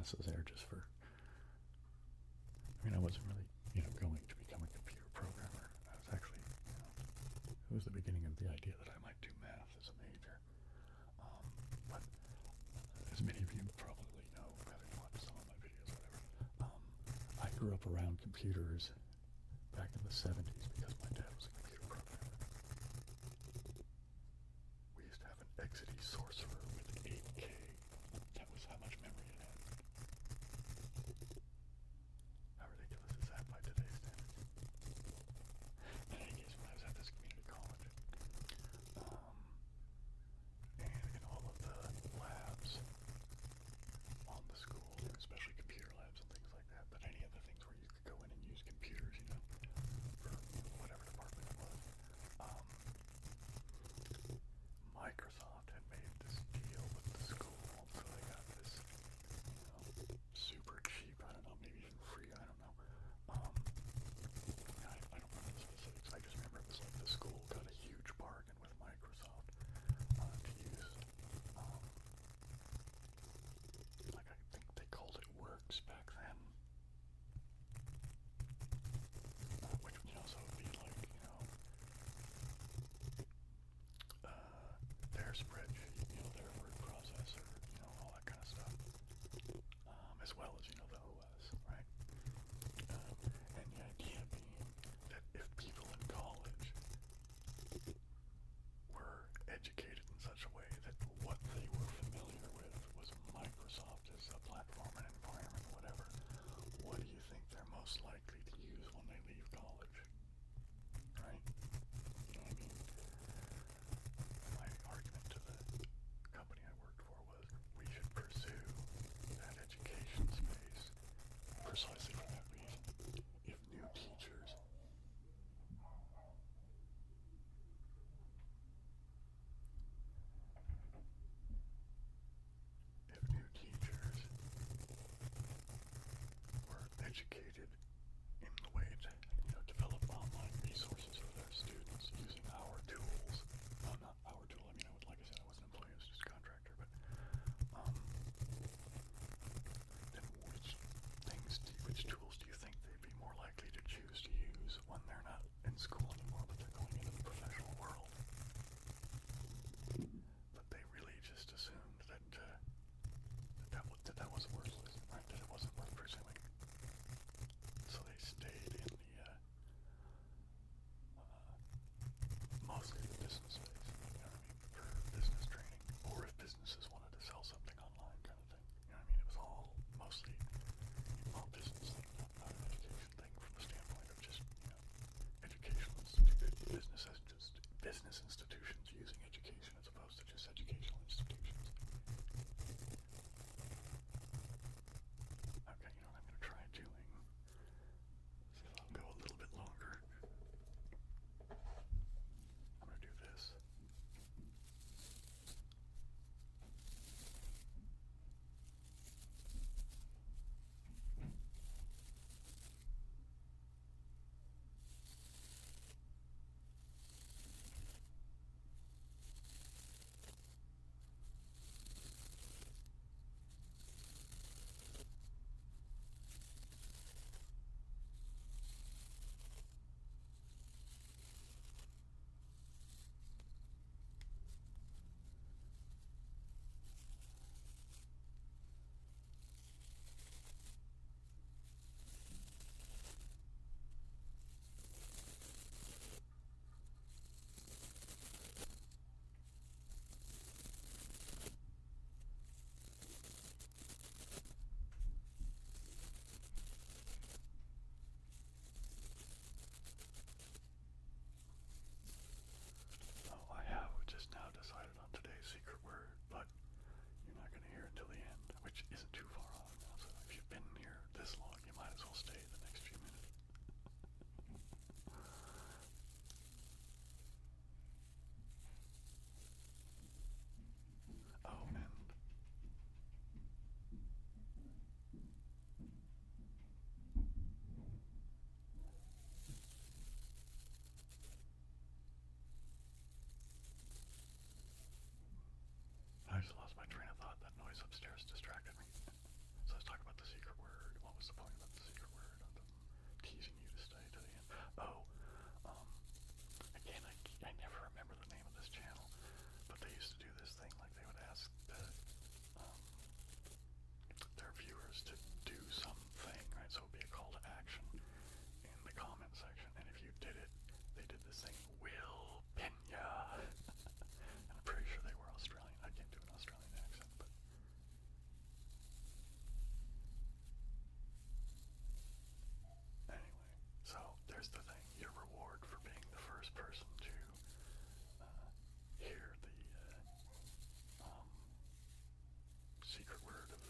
classes there just for, I mean, I wasn't really, going to become a computer programmer. I was actually, it was the beginning of the idea that I might do math as a major. But as many of you probably know, having watched some of my videos, whatever, I grew up around computers back in the 70s because my dad was a computer programmer. We used to have an XD Sorcerer with 8K. That was how much memory it had. How ridiculous is that by today's standards? In any case, when I was at this community college, and in all of the labs on the school, especially computer labs and things like that, but any of the things where you could go in and use computers, for whatever department it was, Microsoft had made this deal with the school, so they got this, super cheap, I don't know, maybe even free, I don't know. I don't remember the specifics, I just remember it was like the school got a huge bargain with Microsoft to use, like I think they called it Works back then, which, so it would be like, their spreadsheet, their word processor, all that kind of stuff, as well as, the OS, right? And the idea being that if people in college were educated in such a way that what they were familiar with was Microsoft as a platform and environment, whatever, what do you think they're most likely to use when they leave college? Right? You know what I mean? My argument to the company I worked for was we should pursue that education space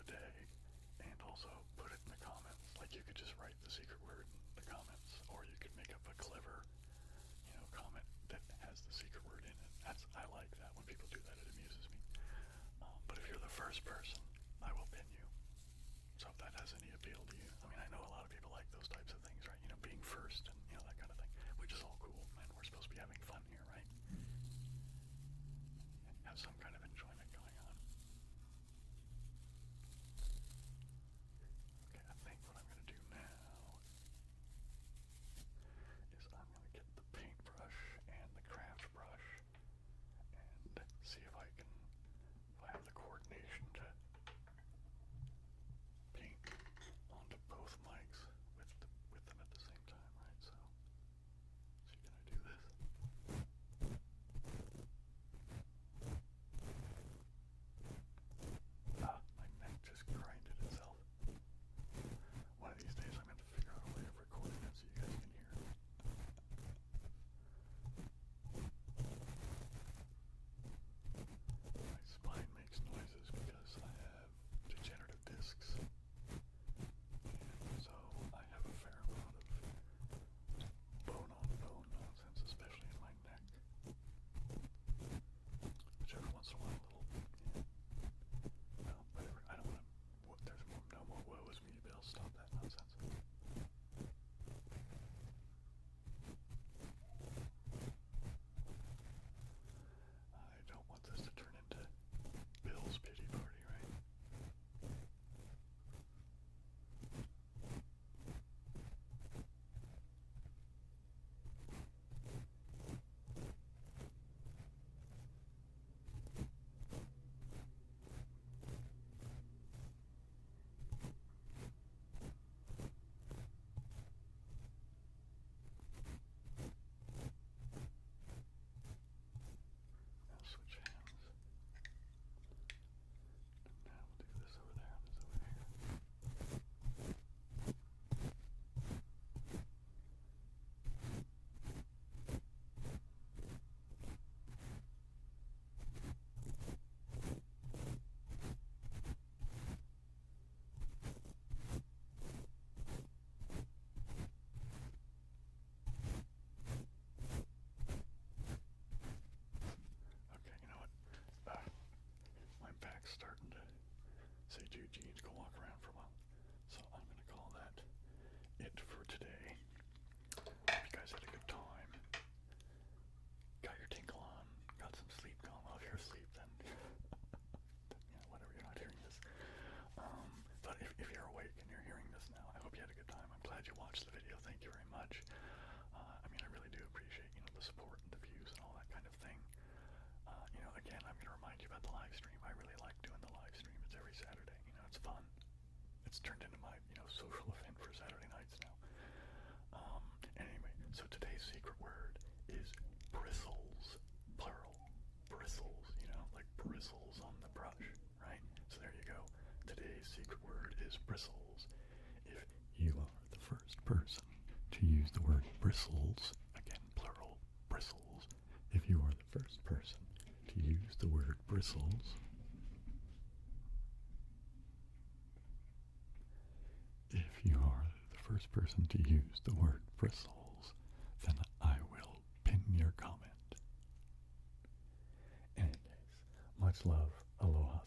the day, and also put it in the comments. Like, you could just write the secret word in the comments, or you could make up a clever, comment that has the secret word in it. I like that. When people do that, it amuses me. But if you're the first person, I will pin you. So if that has any appeal to you, I mean, I know a lot of people like those types of things, right? Being first and, that kind of thing, which is all cool, man. We're supposed to be having fun here, right? Have some kind of enjoyment going on. Okay, I think what I'm going to do now is I'm going to get the paintbrush and the craft brush and see if I have the coordination to paint onto both mics with them at the same time, right? So can I do this? My neck just grinded itself. One of these days I'm going to figure out a way of recording it so you guys can hear it. My spine makes noises because I have degenerative discs. And so I have a fair amount of bone-on-bone nonsense, especially in my neck. Which every once in a while well, whatever. I don't want to, there's no more woe is me, Bill. Stop that nonsense. I don't want this to turn into Bill's pity party, right? Now switch hands. And now we'll do this over there and this over here. Okay, you know what? My back's starting to say, dude, you need to go walk around for a while. So I'm going to call that it for today. Hope you guys had a good time. Got your tinkle on. Got some sleep going. Well, if you're asleep, then whatever, you're not hearing this. But if you're awake and you're hearing this now, I hope you had a good time. I'm glad you watched the video. Thank you very much. I mean, I really do appreciate, the support and the views and all that kind of thing. Again, I'm going to remind you about the live stream. I really like doing the live stream. It's every Saturday. It's fun. It's turned into my, social event for Saturday nights now. Anyway, so today's secret word is bristles, plural. Bristles, like bristles on the brush, right? So there you go. Today's secret word is bristles. If you are the first person to use the word bristles, again, plural, bristles, if you are the first person to use the word bristles, if you are the first person to use the word bristles, then I will pin your comment. In any case, much love, aloha,